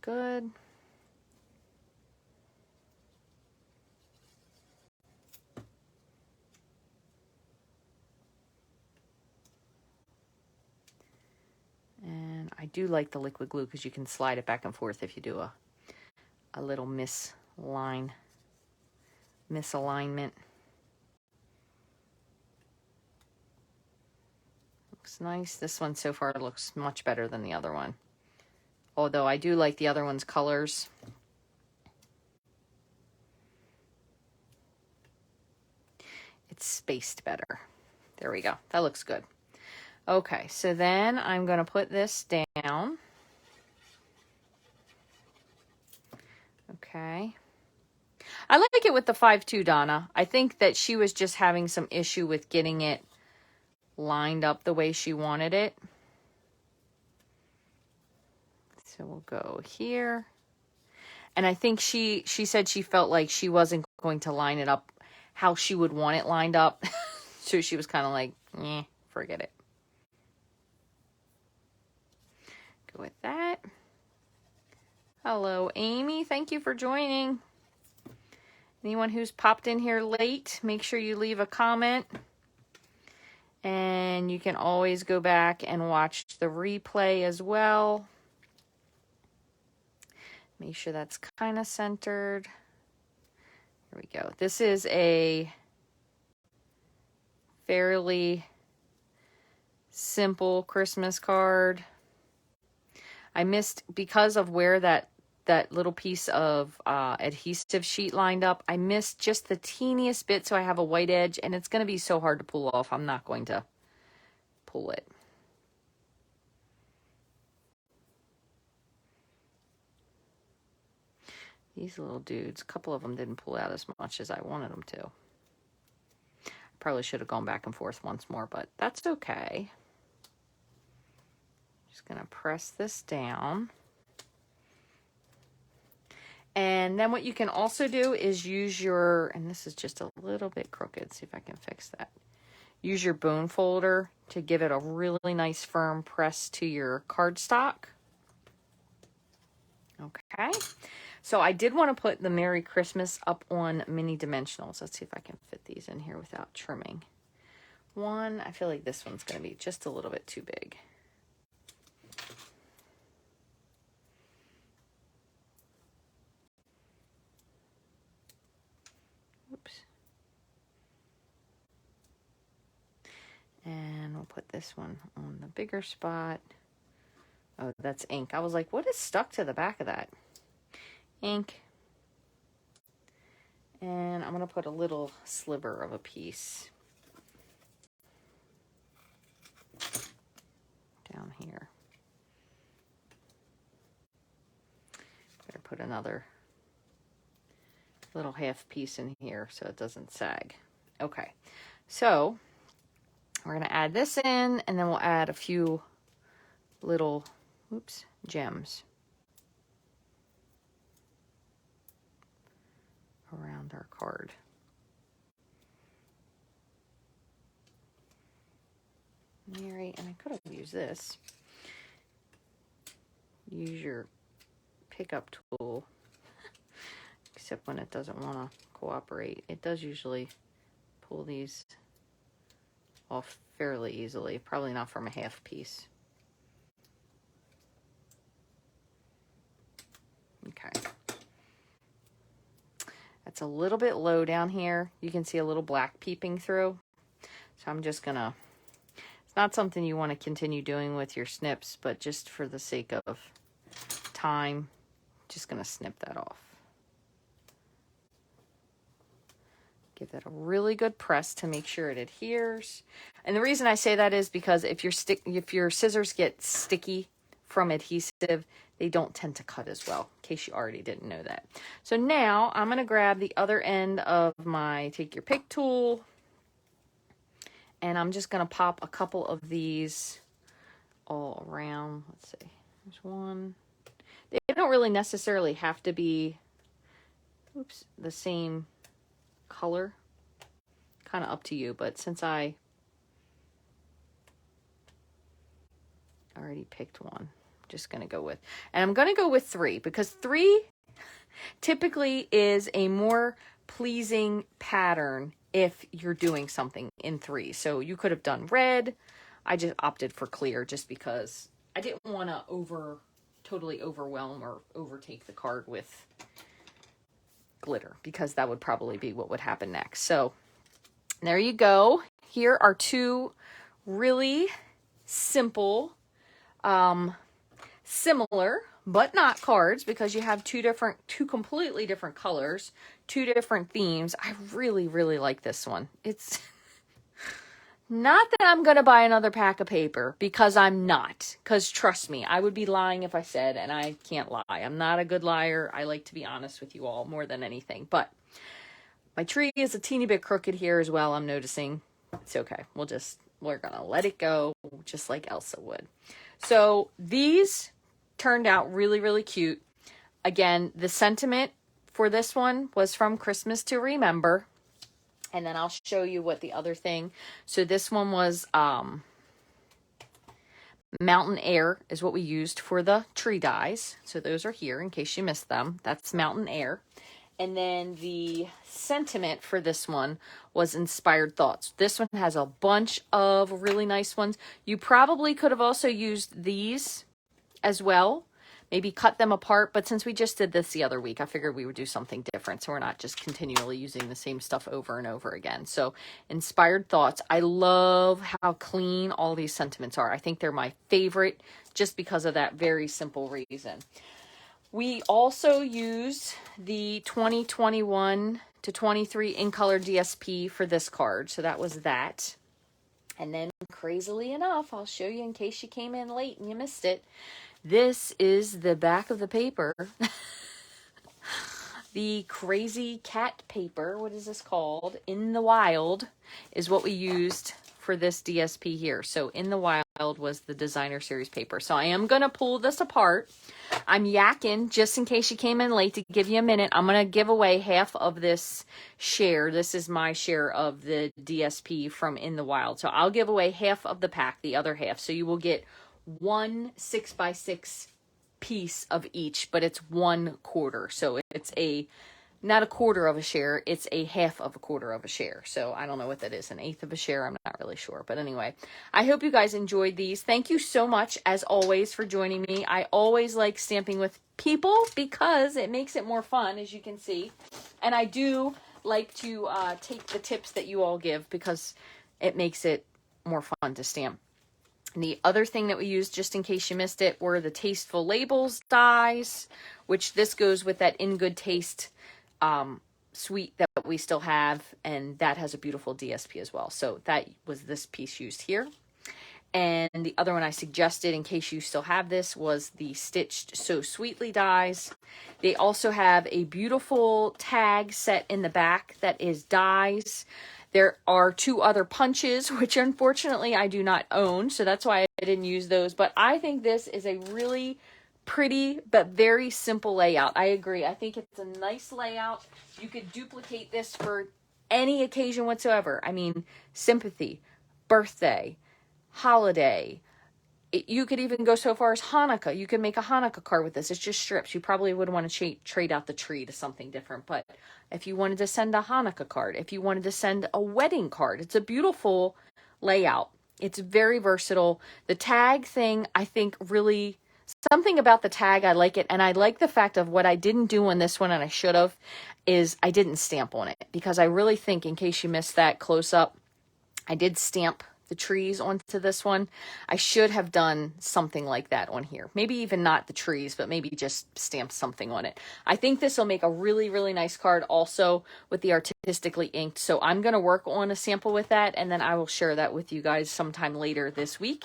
good. And I do like the liquid glue because you can slide it back and forth if you do a little misalignment. Looks nice. This one so far looks much better than the other one. although I do like the other one's colors. It's spaced better. There we go. That looks good. Okay, so then I'm going to put this down. Okay. I like it with the 5-2, Donna. I think that she was just having some issue with getting it lined up the way she wanted it. So we'll go here. And I think she said she felt like she wasn't going to line it up how she would want it lined up. So she was kind of like, forget it. Go with that. Hello, Amy. Thank you for joining. Anyone who's popped in here late, make sure you leave a comment. And you can always go back and watch the replay as well. Make sure that's kind of centered. Here we go. This is a fairly simple Christmas card. I missed, because of where that little piece of adhesive sheet lined up, I missed just the teeniest bit, so I have a white edge, and it's going to be so hard to pull off. I'm not going to pull it. These little dudes, a couple of them didn't pull out as much as I wanted them to. Probably should have gone back and forth once more, but that's okay. Just going to press this down. And then what you can also do is use your, and this is just a little bit crooked, see if I can fix that. Use your bone folder to give it a really nice firm press to your cardstock. Okay. So I did want to put the Merry Christmas up on mini dimensionals. Let's see if I can fit these in here without trimming. One, I feel like this one's going to be just a little bit too big. Oops. And we'll put this one on the bigger spot. Oh, that's ink. I was like, what is stuck to the back of that? Ink. And I'm going to put a little sliver of a piece down here. Better put another little half piece in here so it doesn't sag. Okay, so we're going to add this in, and then we'll add a few little, gems around our card. Mary, and I could have used this. Use your pickup tool, except when it doesn't want to cooperate. It does usually pull these off fairly easily, probably not from a half piece. Okay. That's a little bit low down here. You can see a little black peeping through. So I'm just gonna, it's not something you want to continue doing with your snips, but just for the sake of time, just gonna snip that off. Give that a really good press to make sure it adheres. And the reason I say that is because if your scissors get sticky from adhesive, they don't tend to cut as well, in case you already didn't know that. So now I'm going to grab the other end of my take your pick tool, and I'm just going to pop a couple of these all around. Let's see, there's one. They don't really necessarily have to be, the same color. Kind of up to you, but since I already picked one, just going to go with, and I'm going to go with 3 because 3 typically is a more pleasing pattern if you're doing something in 3. So you could have done red. I just opted for clear just because I didn't want to totally overwhelm or overtake the card with glitter, because that would probably be what would happen next. So there you go. Here are 2 really simple similar, but not cards, because you have two completely different colors, two different themes. I really, really like this one. It's not that I'm going to buy another pack of paper, because I'm not. Because trust me, I would be lying if I said, and I can't lie. I'm not a good liar. I like to be honest with you all more than anything. But my tree is a teeny bit crooked here as well, I'm noticing. It's okay. We're going to let it go, just like Elsa would. So these turned out really, really cute. Again, the sentiment for this one was from Christmas to Remember. And then I'll show you what the other thing. So this one was Mountain Air is what we used for the tree dies. So those are here in case you missed them. That's Mountain Air. And then the sentiment for this one was Inspired Thoughts. This one has a bunch of really nice ones. You probably could have also used these as well. Maybe cut them apart, but since we just did this the other week, I figured we would do something different, so we're not just continually using the same stuff over and over again. So, Inspired Thoughts. I love how clean all these sentiments are. I think they're my favorite just because of that very simple reason. We also used the 2021 to 23 in color DSP for this card, so that was that. And then, crazily enough, I'll show you in case you came in late and you missed it. This is the back of the paper. The Crazy Cat paper, what is this called? In the Wild is what we used for this DSP here. So In the Wild was the designer series paper. So I am going to pull this apart. I'm yakking just in case you came in late to give you a minute. I'm going to give away half of this share. This is my share of the DSP from In the Wild. So I'll give away half of the pack, the other half. So you will get one 6x6 piece of each, but it's 1/4. So it's not a quarter of a share, it's a half of a quarter of a share. So I don't know what that is, an eighth of a share. I'm not really sure. But anyway, I hope you guys enjoyed these. Thank you so much, as always, for joining me. I always like stamping with people because it makes it more fun, as you can see. And I do like to take the tips that you all give because it makes it more fun to stamp. And the other thing that we used, just in case you missed it, were the Tasteful Labels dies, which this goes with that In Good Taste suite that we still have, and that has a beautiful DSP as well. So that was this piece used here. And the other one I suggested, in case you still have this, was the Stitched So Sweetly dies. They also have a beautiful tag set in the back that is dies. There are two other punches, which unfortunately I do not own, so that's why I didn't use those. But I think this is a really pretty but very simple layout. I agree. I think it's a nice layout. You could duplicate this for any occasion whatsoever. I mean, sympathy, birthday, holiday. You could even go so far as Hanukkah. You could make a Hanukkah card with this. It's just strips. You probably would want to trade out the tree to something different. But if you wanted to send a Hanukkah card, if you wanted to send a wedding card, it's a beautiful layout. It's very versatile. The tag thing, I think really, something about the tag, I like it. And I like the fact of what I didn't do on this one, and I should have, is I didn't stamp on it. Because I really think, in case you missed that close up, I did stamp the trees onto this one. I should have done something like that on here. Maybe even not the trees, but maybe just stamp something on it. I think this will make a really, really nice card also with the artistically inked. So I'm going to work on a sample with that, and then I will share that with you guys sometime later this week.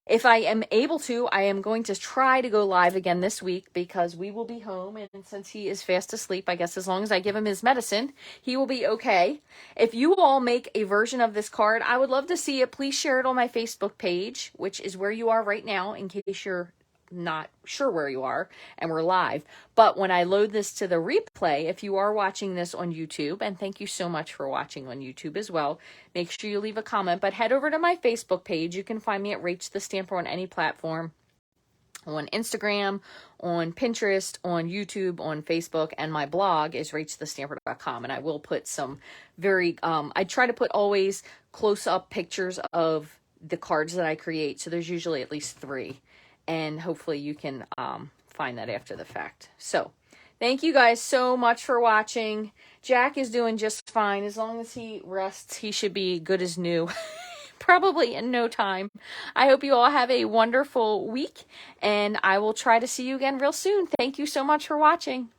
If I am able to, I am going to try to go live again this week because we will be home. And since he is fast asleep, I guess as long as I give him his medicine, he will be okay. If you all make a version of this card, I would love to see it. Please share it on my Facebook page, which is where you are right now, in case you're not sure where you are and we're live. But when I load this to the replay, if you are watching this on YouTube, and thank you so much for watching on YouTube as well, make sure you leave a comment, but head over to my Facebook page. You can find me at Rachthestamper on any platform, on Instagram, on Pinterest, on YouTube, on Facebook, and my blog is rachthestamper.com. And I will put some very, I try to put always close-up pictures of the cards that I create. So there's usually at least 3. And hopefully you can find that after the fact. So thank you guys so much for watching. Jack is doing just fine. As long as he rests, he should be good as new. probably in no time. I hope you all have a wonderful week, and I will try to see you again real soon. Thank you so much for watching.